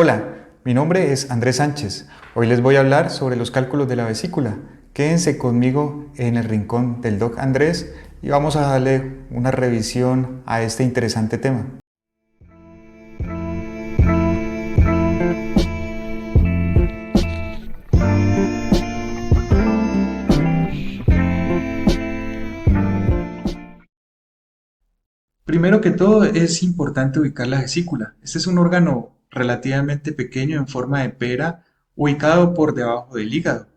Hola, mi nombre es Andrés Sánchez. Hoy les voy a hablar sobre los cálculos de la vesícula. Quédense conmigo en el rincón del Doc Andrés y vamos a darle una revisión a este interesante tema. Primero que todo, es importante ubicar la vesícula. Este es un órgano relativamente pequeño en forma de pera, ubicado por debajo del hígado.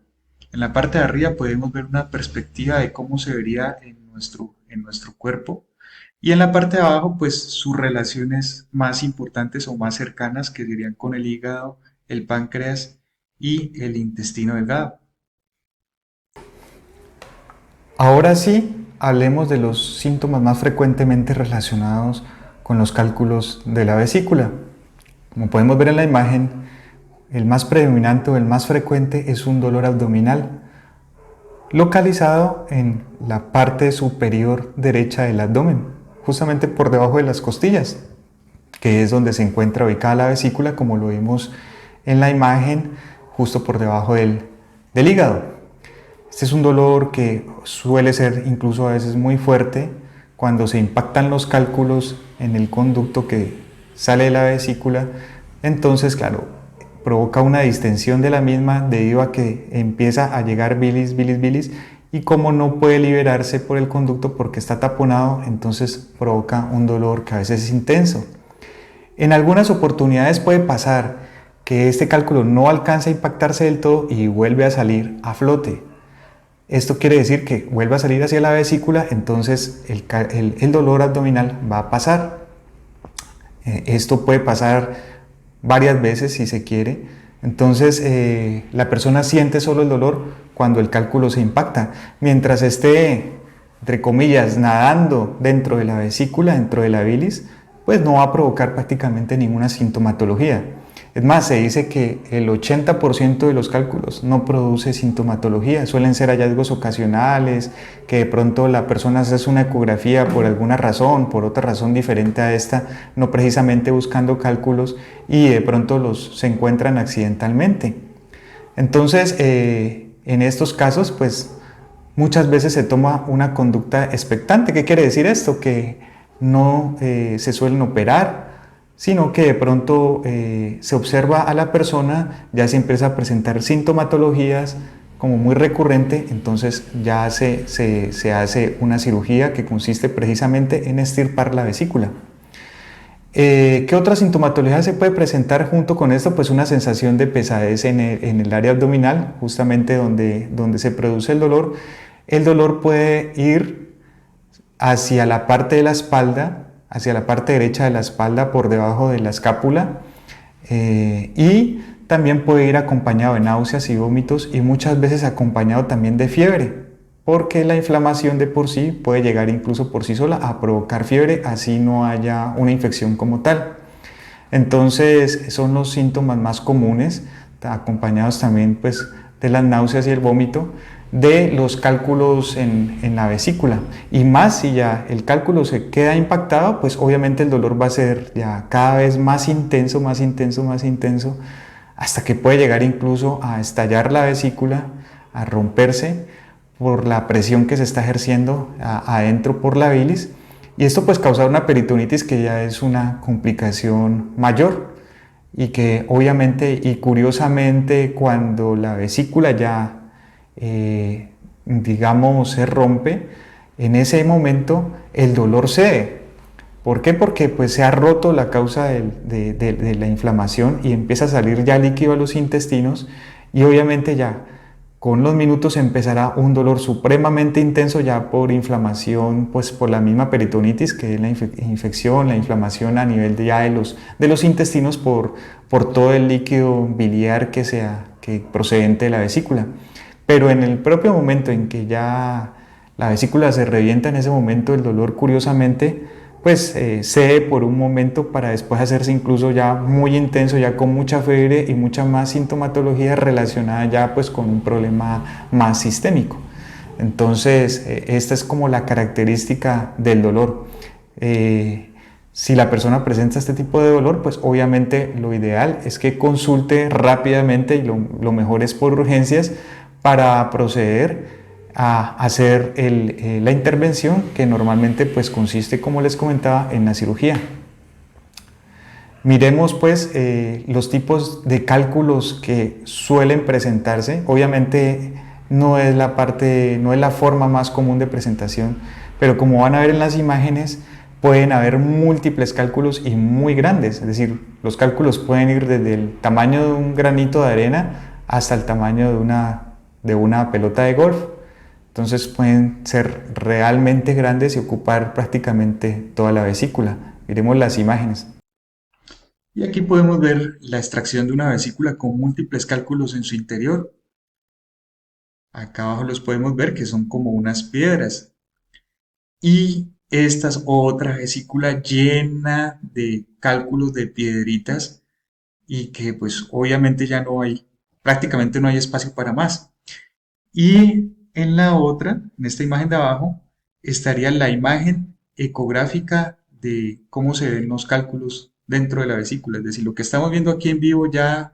En la parte de arriba podemos ver una perspectiva de cómo se vería en nuestro cuerpo. Y en la parte de abajo, pues sus relaciones más importantes o más cercanas, que serían con el hígado, el páncreas y el intestino delgado. Ahora sí, hablemos de los síntomas más frecuentemente relacionados con los cálculos de la vesícula. Como podemos ver en la imagen, el más predominante o el más frecuente es un dolor abdominal, localizado en la parte superior derecha del abdomen, justamente por debajo de las costillas, que es donde se encuentra ubicada la vesícula, como lo vimos en la imagen, justo por debajo del hígado. Este es un dolor que suele ser incluso a veces muy fuerte cuando se impactan los cálculos en el conducto que sale de la vesícula. Entonces, claro, provoca una distensión de la misma debido a que empieza a llegar bilis, y como no puede liberarse por el conducto porque está taponado, entonces provoca un dolor que a veces es intenso. En algunas oportunidades puede pasar que este cálculo no alcanza a impactarse del todo y vuelve a salir a flote. Esto quiere decir que vuelve a salir hacia la vesícula, entonces el dolor abdominal va a pasar. Esto puede pasar varias veces si se quiere. Entonces la persona siente solo el dolor cuando el cálculo se impacta. Mientras esté, entre comillas, nadando dentro de la vesícula, dentro de la bilis, pues no va a provocar prácticamente ninguna sintomatología. Es más, se dice que el 80% de los cálculos no produce sintomatología, suelen ser hallazgos ocasionales, que de pronto la persona hace una ecografía por alguna razón, por otra razón diferente a esta, no precisamente buscando cálculos, y de pronto se encuentran accidentalmente. Entonces, en estos casos, pues muchas veces se toma una conducta expectante. ¿Qué quiere decir esto? Que no se suelen operar, sino que de pronto se observa a la persona, ya se empieza a presentar sintomatologías como muy recurrente, entonces ya se hace una cirugía que consiste precisamente en extirpar la vesícula. ¿Qué otra sintomatología se puede presentar junto con esto? Pues una sensación de pesadez en el área abdominal, justamente donde se produce el dolor. El dolor puede ir hacia la parte de la espalda, hacia la parte derecha de la espalda por debajo de la escápula, y también puede ir acompañado de náuseas y vómitos y muchas veces acompañado también de fiebre, porque la inflamación de por sí puede llegar incluso por sí sola a provocar fiebre, así no haya una infección como tal. Entonces son los síntomas más comunes, acompañados también pues de las náuseas y el vómito, de los cálculos en la vesícula. Y más si ya el cálculo se queda impactado, pues obviamente el dolor va a ser ya cada vez más intenso, hasta que puede llegar incluso a estallar la vesícula, a romperse por la presión que se está ejerciendo adentro por la bilis. Y esto pues causa una peritonitis, que ya es una complicación mayor, y que obviamente y curiosamente cuando la vesícula ya digamos se rompe, en ese momento el dolor cede. ¿Por qué? Porque pues se ha roto la causa de la inflamación y empieza a salir ya líquido a los intestinos, y obviamente ya con los minutos empezará un dolor supremamente intenso ya por inflamación, pues por la misma peritonitis, que es la infección, la inflamación a nivel de los intestinos por todo el líquido biliar que procedente de la vesícula. Pero en el propio momento en que ya la vesícula se revienta, en ese momento el dolor curiosamente pues cede por un momento para después hacerse incluso ya muy intenso, ya con mucha fiebre y mucha más sintomatología relacionada ya pues con un problema más sistémico. Entonces esta es como la característica del dolor. Si la persona presenta este tipo de dolor, pues obviamente lo ideal es que consulte rápidamente y lo mejor es por urgencias para proceder a hacer la intervención que normalmente pues consiste, como les comentaba, en la cirugía. Miremos pues los tipos de cálculos que suelen presentarse. Obviamente no es la forma más común de presentación, pero como van a ver en las imágenes, pueden haber múltiples cálculos y muy grandes. Es decir, los cálculos pueden ir desde el tamaño de un granito de arena hasta el tamaño de una pelota de golf. Entonces pueden ser realmente grandes y ocupar prácticamente toda la vesícula. Miremos las imágenes. Y aquí podemos ver la extracción de una vesícula con múltiples cálculos en su interior. Acá abajo los podemos ver que son como unas piedras. Y esta es otra vesícula llena de cálculos de piedritas y que pues obviamente ya no hay, prácticamente no hay espacio para más. Y en la otra, en esta imagen de abajo, estaría la imagen ecográfica de cómo se ven los cálculos dentro de la vesícula. Es decir, lo que estamos viendo aquí en vivo ya,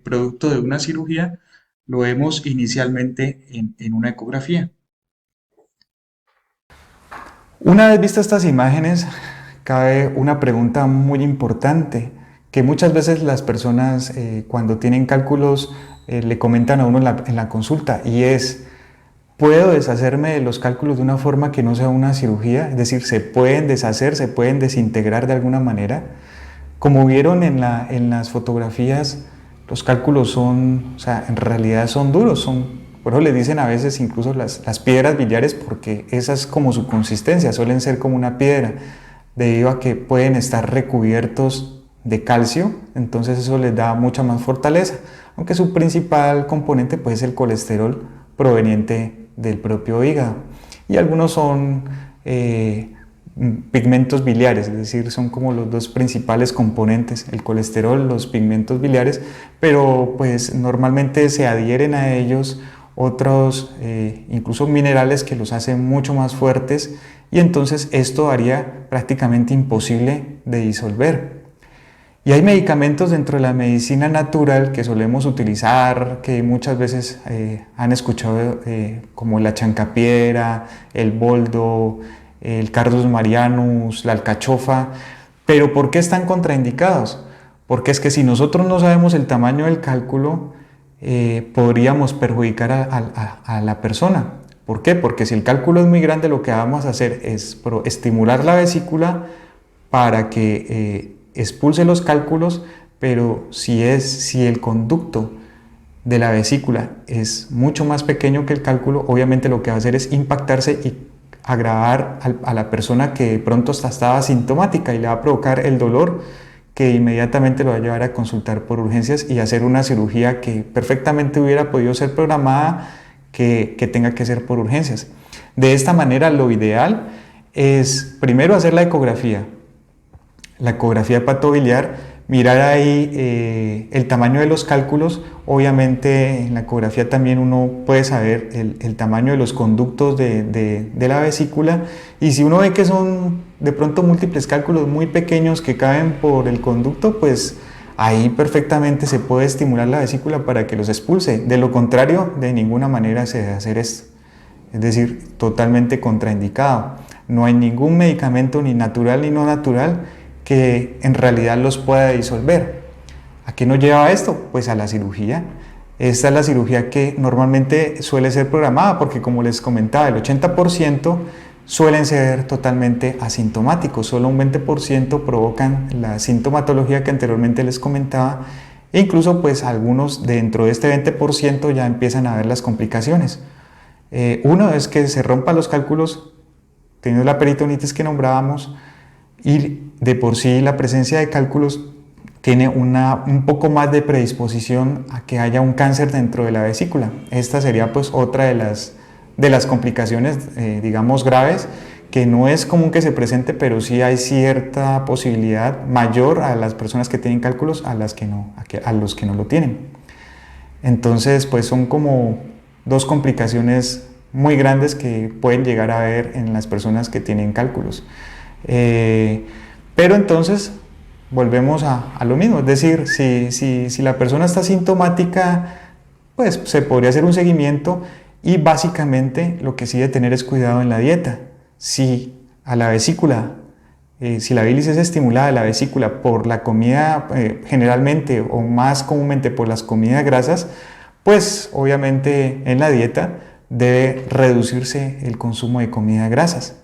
producto de una cirugía, lo vemos inicialmente en una ecografía. Una vez vistas estas imágenes, cabe una pregunta muy importante que muchas veces las personas cuando tienen cálculos le comentan a uno en la consulta, y es: ¿puedo deshacerme de los cálculos de una forma que no sea una cirugía? Es decir, ¿se pueden deshacer, se pueden desintegrar de alguna manera? Como vieron en las fotografías, los cálculos son, o sea, en realidad son duros, por eso les dicen a veces incluso las piedras biliares, porque esa es como su consistencia, suelen ser como una piedra, debido a que pueden estar recubiertos de calcio, entonces eso les da mucha más fortaleza, aunque su principal componente pues, es el colesterol proveniente del propio hígado. Y algunos son pigmentos biliares, es decir, son como los dos principales componentes, el colesterol, los pigmentos biliares, pero pues normalmente se adhieren a ellos otros, incluso minerales que los hacen mucho más fuertes, y entonces esto haría prácticamente imposible de disolver. Y hay medicamentos dentro de la medicina natural que solemos utilizar, que muchas veces han escuchado, como la chancapiedra, el boldo, el Cardus marianus, la alcachofa. Pero ¿por qué están contraindicados? Porque es que si nosotros no sabemos el tamaño del cálculo, podríamos perjudicar a la persona. ¿Por qué? Porque si el cálculo es muy grande, lo que vamos a hacer es estimular la vesícula para que expulse los cálculos, pero si el conducto de la vesícula es mucho más pequeño que el cálculo, obviamente lo que va a hacer es impactarse y agravar a la persona que de pronto estaba asintomática, y le va a provocar el dolor que inmediatamente lo va a llevar a consultar por urgencias y hacer una cirugía que perfectamente hubiera podido ser programada, que tenga que ser por urgencias. De esta manera, lo ideal es primero hacer la ecografía hepatobiliar, mirar ahí el tamaño de los cálculos. Obviamente en la ecografía también uno puede saber el tamaño de los conductos de la vesícula, y si uno ve que son de pronto múltiples cálculos muy pequeños que caben por el conducto, pues ahí perfectamente se puede estimular la vesícula para que los expulse. De lo contrario, de ninguna manera se debe hacer esto, es decir, totalmente contraindicado. No hay ningún medicamento, ni natural ni no natural, que en realidad los pueda disolver. ¿A qué nos lleva esto? Pues a la cirugía. Esta es la cirugía que normalmente suele ser programada, porque como les comentaba, el 80% suelen ser totalmente asintomáticos, solo un 20% provocan la sintomatología que anteriormente les comentaba, e incluso pues algunos dentro de este 20% ya empiezan a ver las complicaciones. Uno es que se rompan los cálculos, teniendo la peritonitis que nombrábamos, y de por sí la presencia de cálculos tiene un poco más de predisposición a que haya un cáncer dentro de la vesícula. Esta sería pues otra de las complicaciones, digamos, graves, que no es común que se presente, pero sí hay cierta posibilidad mayor a las personas que tienen cálculos a los que no lo tienen. Entonces pues son como dos complicaciones muy grandes que pueden llegar a haber en las personas que tienen cálculos. Pero entonces volvemos a lo mismo, es decir, si la persona está sintomática, pues se podría hacer un seguimiento y básicamente lo que sí debe tener es cuidado en la dieta. Si a la vesícula, si la bilis es estimulada a la vesícula por la comida generalmente o más comúnmente por las comidas grasas, pues obviamente en la dieta debe reducirse el consumo de comidas grasas.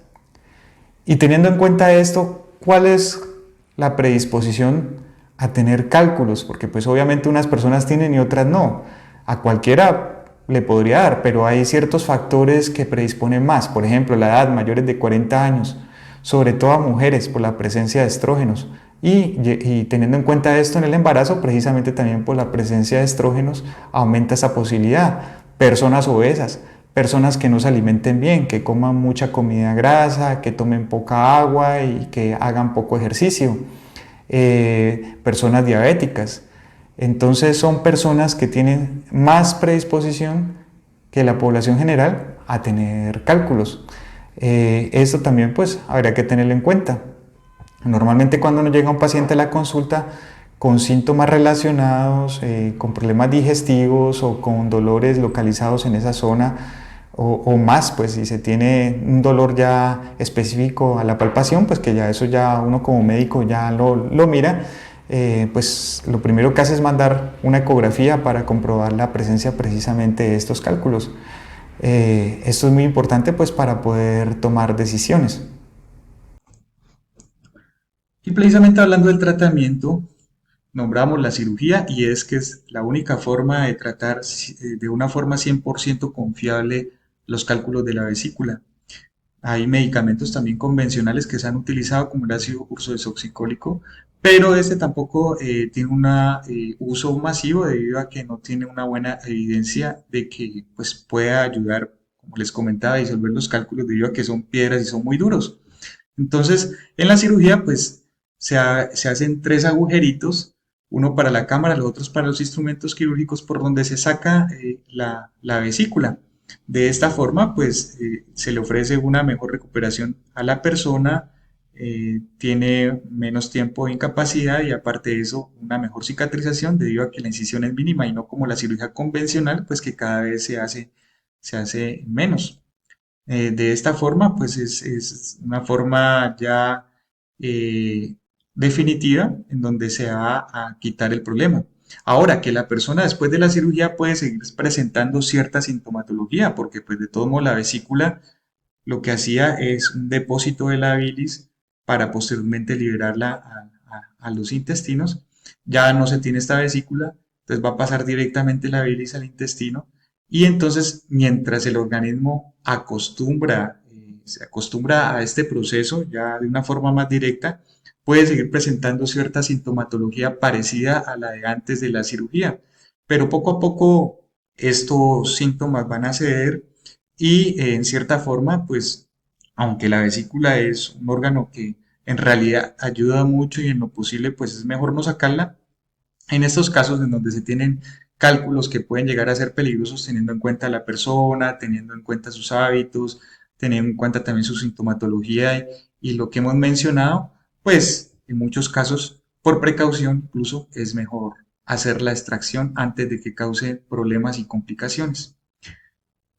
Y teniendo en cuenta esto, ¿cuál es la predisposición a tener cálculos? Porque pues obviamente unas personas tienen y otras no. A cualquiera le podría dar, pero hay ciertos factores que predisponen más. Por ejemplo, la edad, mayores de 40 años, sobre todo a mujeres por la presencia de estrógenos. Y teniendo en cuenta esto en el embarazo, precisamente también por la presencia de estrógenos, aumenta esa posibilidad. Personas obesas, personas que no se alimenten bien, que coman mucha comida grasa, que tomen poca agua y que hagan poco ejercicio. Personas diabéticas. Entonces son personas que tienen más predisposición que la población general a tener cálculos. Esto también pues habría que tenerlo en cuenta. Normalmente cuando nos llega un paciente a la consulta con síntomas relacionados, con problemas digestivos o con dolores localizados en esa zona o más, pues si se tiene un dolor ya específico a la palpación, pues que ya eso ya uno como médico ya lo mira, pues lo primero que hace es mandar una ecografía para comprobar la presencia precisamente de estos cálculos. Esto es muy importante pues para poder tomar decisiones. Y precisamente hablando del tratamiento, nombramos la cirugía y es que es la única forma de tratar de una forma 100% confiable los cálculos de la vesícula. Hay medicamentos también convencionales que se han utilizado como el ácido ursodesoxicólico, pero este tampoco tiene un uso masivo debido a que no tiene una buena evidencia de que pues, pueda ayudar, como les comentaba, a disolver los cálculos debido a que son piedras y son muy duros. Entonces, en la cirugía, pues se hacen tres agujeritos, uno para la cámara, los otros para los instrumentos quirúrgicos, por donde se saca la vesícula. De esta forma, pues se le ofrece una mejor recuperación a la persona, tiene menos tiempo de incapacidad y aparte de eso, una mejor cicatrización debido a que la incisión es mínima y no como la cirugía convencional, pues que cada vez se hace menos. De esta forma, pues es una forma ya eh, definitiva en donde se va a quitar el problema. Ahora, que la persona después de la cirugía puede seguir presentando cierta sintomatología, porque pues de todo modo la vesícula lo que hacía es un depósito de la bilis para posteriormente liberarla a los intestinos. Ya no se tiene esta vesícula, entonces va a pasar directamente la bilis al intestino y entonces mientras el organismo se acostumbra a este proceso ya de una forma más directa, puede seguir presentando cierta sintomatología parecida a la de antes de la cirugía, pero poco a poco estos síntomas van a ceder y en cierta forma, pues, aunque la vesícula es un órgano que en realidad ayuda mucho y en lo posible, pues es mejor no sacarla, en estos casos en donde se tienen cálculos que pueden llegar a ser peligrosos teniendo en cuenta a la persona, teniendo en cuenta sus hábitos, teniendo en cuenta también su sintomatología y lo que hemos mencionado, pues en muchos casos, por precaución incluso, es mejor hacer la extracción antes de que cause problemas y complicaciones.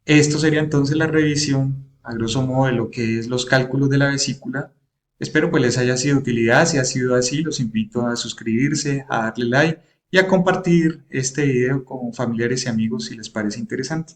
Esto sería entonces la revisión, a grosso modo, de lo que es los cálculos de la vesícula. Espero pues les haya sido de utilidad. Si ha sido así, los invito a suscribirse, a darle like y a compartir este video con familiares y amigos si les parece interesante.